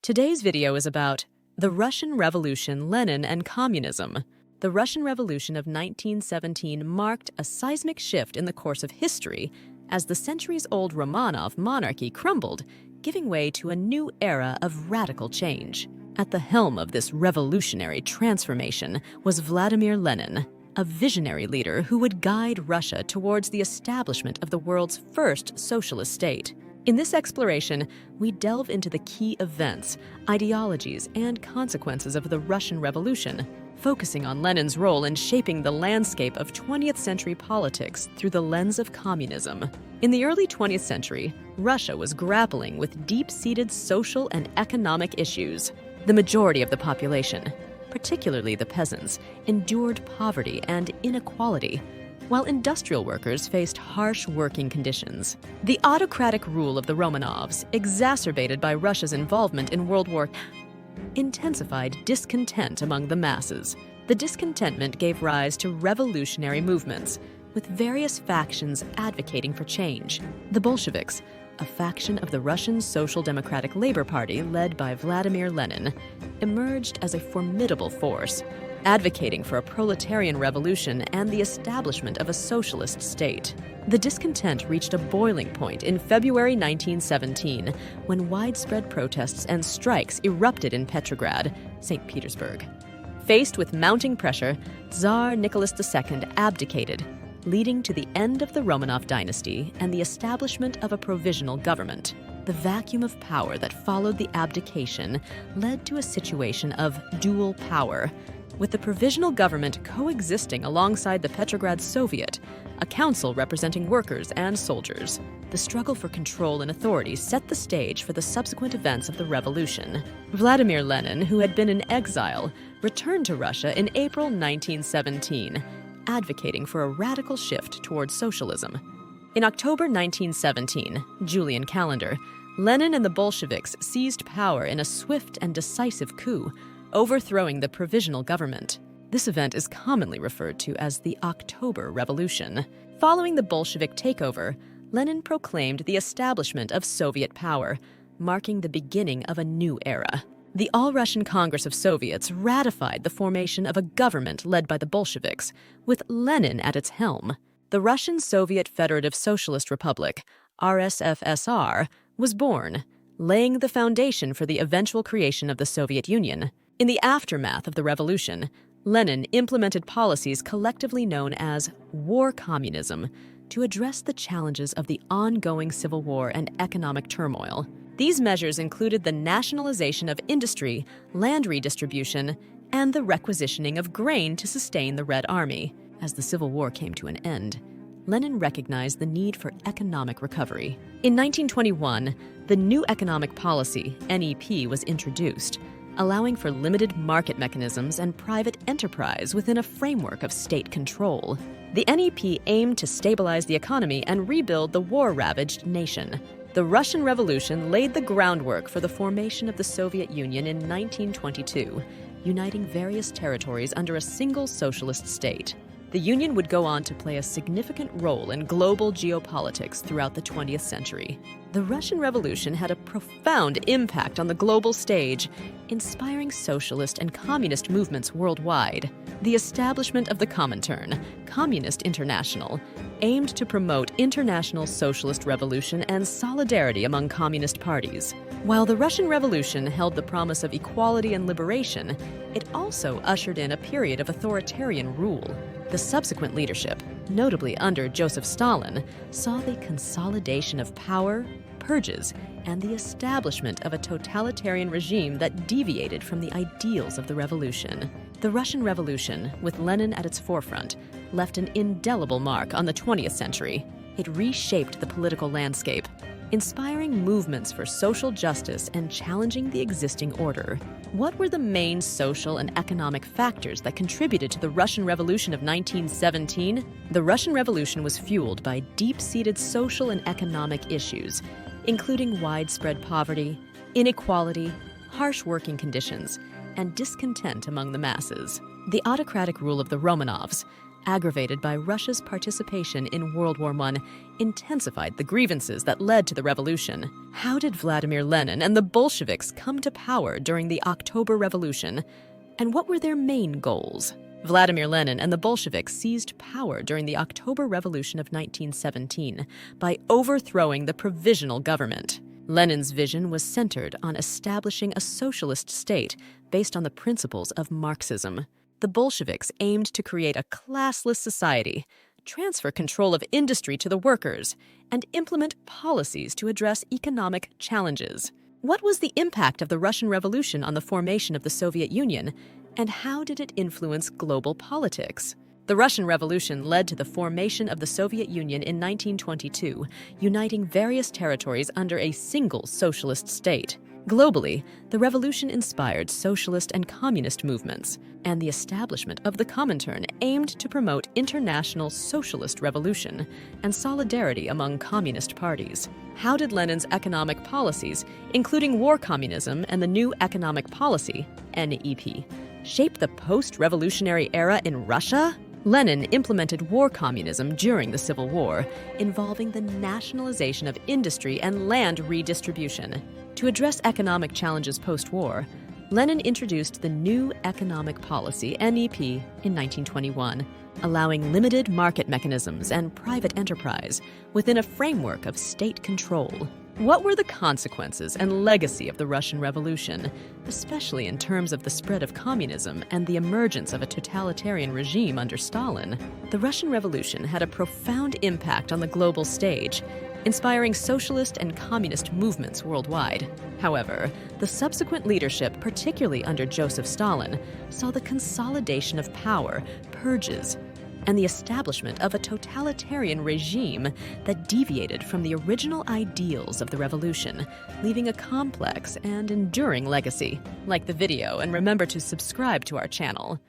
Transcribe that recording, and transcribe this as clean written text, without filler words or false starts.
Today's video is about the Russian Revolution, Lenin and Communism. The Russian Revolution of 1917 marked a seismic shift in the course of history as the centuries-old Romanov monarchy crumbled, giving way to a new era of radical change. At the helm of this revolutionary transformation was Vladimir Lenin, a visionary leader who would guide Russia towards the establishment of the world's first socialist state. In this exploration, we delve into the key events, ideologies, and consequences of the Russian Revolution, focusing on Lenin's role in shaping the landscape of 20th century politics through the lens of communism. In the early 20th century, Russia was grappling with deep-seated social and economic issues. The majority of the population, particularly the peasants, endured poverty and inequality, while industrial workers faced harsh working conditions. The autocratic rule of the Romanovs, exacerbated by Russia's involvement in World War II, intensified discontent among the masses. The discontentment gave rise to revolutionary movements, with various factions advocating for change. The Bolsheviks, a faction of the Russian Social Democratic Labor Party led by Vladimir Lenin, emerged as a formidable force, advocating for a proletarian revolution and the establishment of a socialist state. The discontent reached a boiling point in February 1917 when widespread protests and strikes erupted in Petrograd, St. Petersburg. Faced with mounting pressure, Tsar Nicholas II abdicated, leading to the end of the Romanov dynasty and the establishment of a provisional government. The vacuum of power that followed the abdication led to a situation of dual power, with the provisional government coexisting alongside the Petrograd Soviet, a council representing workers and soldiers. The struggle for control and authority set the stage for the subsequent events of the revolution. Vladimir Lenin, who had been in exile, returned to Russia in April 1917, advocating for a radical shift towards socialism. In October 1917, Julian calendar, Lenin and the Bolsheviks seized power in a swift and decisive coup, overthrowing the provisional government. This event is commonly referred to as the October Revolution. Following the Bolshevik takeover, Lenin proclaimed the establishment of Soviet power, marking the beginning of a new era. The All-Russian Congress of Soviets ratified the formation of a government led by the Bolsheviks, with Lenin at its helm. The Russian Soviet Federative Socialist Republic, RSFSR, was born, laying the foundation for the eventual creation of the Soviet Union. In the aftermath of the revolution, Lenin implemented policies collectively known as war communism to address the challenges of the ongoing civil war and economic turmoil. These measures included the nationalization of industry, land redistribution, and the requisitioning of grain to sustain the Red Army. As the Civil War came to an end, Lenin recognized the need for economic recovery. In 1921, the new economic policy, NEP, was introduced, allowing for limited market mechanisms and private enterprise within a framework of state control. The NEP aimed to stabilize the economy and rebuild the war-ravaged nation. The Russian Revolution laid the groundwork for the formation of the Soviet Union in 1922, uniting various territories under a single socialist state. The Union would go on to play a significant role in global geopolitics throughout the 20th century. The Russian Revolution had a profound impact on the global stage, inspiring socialist and communist movements worldwide. The establishment of the Comintern, Communist International, aimed to promote international socialist revolution and solidarity among communist parties. While the Russian Revolution held the promise of equality and liberation, it also ushered in a period of authoritarian rule. The subsequent leadership, notably under Joseph Stalin, saw the consolidation of power, purges, and the establishment of a totalitarian regime that deviated from the ideals of the revolution. The Russian Revolution, with Lenin at its forefront, left an indelible mark on the 20th century. It reshaped the political landscape, inspiring movements for social justice and challenging the existing order. What were the main social and economic factors that contributed to the Russian Revolution of 1917? The Russian Revolution was fueled by deep-seated social and economic issues, including widespread poverty, inequality, harsh working conditions, and discontent among the masses. The autocratic rule of the Romanovs, aggravated by Russia's participation in World War I, intensified the grievances that led to the revolution. How did Vladimir Lenin and the Bolsheviks come to power during the October Revolution? And what were their main goals? Vladimir Lenin and the Bolsheviks seized power during the October Revolution of 1917 by overthrowing the provisional government. Lenin's vision was centered on establishing a socialist state based on the principles of Marxism. The Bolsheviks aimed to create a classless society, transfer control of industry to the workers, and implement policies to address economic challenges. What was the impact of the Russian Revolution on the formation of the Soviet Union, and how did it influence global politics? The Russian Revolution led to the formation of the Soviet Union in 1922, uniting various territories under a single socialist state. Globally, the revolution inspired socialist and communist movements, and the establishment of the Comintern aimed to promote international socialist revolution and solidarity among communist parties. How did Lenin's economic policies, including war communism and the New Economic Policy, NEP, shape the post-revolutionary era in Russia? Lenin implemented war communism during the Civil War, involving the nationalization of industry and land redistribution. To address economic challenges post-war, Lenin introduced the New Economic Policy, NEP, in 1921, allowing limited market mechanisms and private enterprise within a framework of state control. What were the consequences and legacy of the Russian Revolution, especially in terms of the spread of communism and the emergence of a totalitarian regime under Stalin? The Russian Revolution had a profound impact on the global stage, inspiring socialist and communist movements worldwide. However, the subsequent leadership, particularly under Joseph Stalin, saw the consolidation of power, purges, and the establishment of a totalitarian regime that deviated from the original ideals of the revolution, leaving a complex and enduring legacy. Like the video and remember to subscribe to our channel.